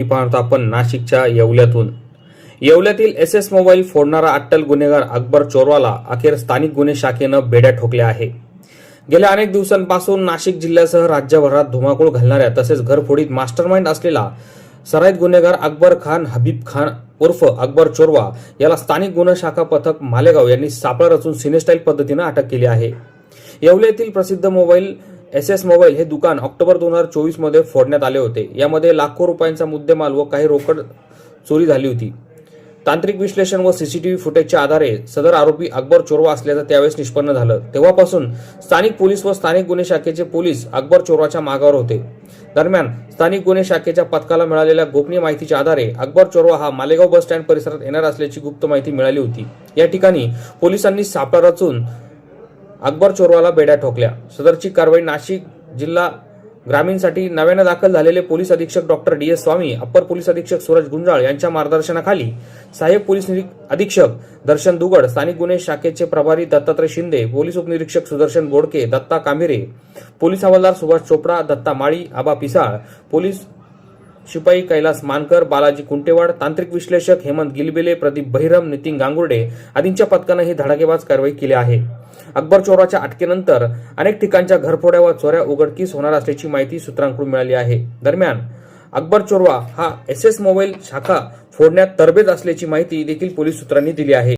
पाहतो आपण नाशिकच्या येवल्यातील एसएस मोबाईल फोडणारा अट्टल गुन्हेगार अकबर चोरवाला अखेर स्थानिक गुन्हे शाखेनं बेड्या ठोकल्या आहे। गेल्या अनेक दिवसांपासून नाशिक जिल्ह्यासह राज्यभरात धुमाकूळ घालणाऱ्या तसेच घरफोडीत मास्टरमाइंड असलेला सराईत गुन्हेगार अकबर खान हबीब खान उर्फ अकबर चोरवा याला स्थानिक गुन्हे शाखा पथक मालेगाव यांनी सापळा रचून सिनेस्टाईल पद्धतीने अटक केली आहे। येवल्यातील प्रसिद्ध मोबाईल एसएस मोबाईल हे दुकान ऑक्टोबर 2024 मध्ये फोडण्यात आले होते। यामध्ये लाखो रुपयांचा मुद्देमाल व काही रोकड चोरी झाली होती। तांत्रिक विश्लेषण व सीसीटीव्ही फुटेजच्या आधारे सदर आरोपी अकबर चोरवा असल्याचं त्यावेळेस निष्पन्न झालं। तेव्हापासून स्थानिक पोलीस व स्थानिक गुन्हे शाखेचे पोलीस अकबर चोरवाच्या मागावर होते। दरम्यान स्थानिक गुन्हे शाखेच्या पथकाला मिळालेल्या गोपनीय माहितीच्या आधारे अकबर चोरवा हा मालेगाव बस स्टँड परिसरात येणार असल्याची गुप्त माहिती मिळाली होती। या ठिकाणी पोलिसांनी सापळा रचून अकबर चोरवाला बेड्या ठोकल्या। सदरची कारवाई नाशिक जिल्हा ग्रामीणसाठी नव्याने दाखल झालेले पोलीस अधीक्षक डॉक्टर DS स्वामी, अप्पर पोलीस अधीक्षक सूरज गुंजाळ यांच्या मार्गदर्शनाखाली सहाय्यक पोलीस अधीक्षक दर्शन दुगड, स्थानिक गुन्हे शाखेचे प्रभारी दत्तात्रय शिंदे, पोलीस उपनिरीक्षक सुदर्शन बोडके, दत्ता कांभिरे, पोलीस हवालदार सुभाष चोपडा, दत्ता माळी, आबा पिसाळ, पोलीस शिपाई कैलास मानकर, बालाजी कुंटेवाड, तांत्रिक विश्लेषक हेमंत गिलबेले, प्रदीप बहिरम, नितीन गांगुर्डे आदींच्या पथकाने ही धडाकेबाज कारवाई केली आहे। अकबर चोरवाच्या अटकेनंतर अनेक ठिकाणच्या घरफोड्या व चोऱ्या उघडकीस होणार असल्याची माहिती सूत्रांकडून मिळाली आहे। दरम्यान अकबर चोरवा हा एसएस मोबाईल शाखा फोडण्यात तरबेज असल्याची माहिती देखील पोलीस सूत्रांनी दिली आहे।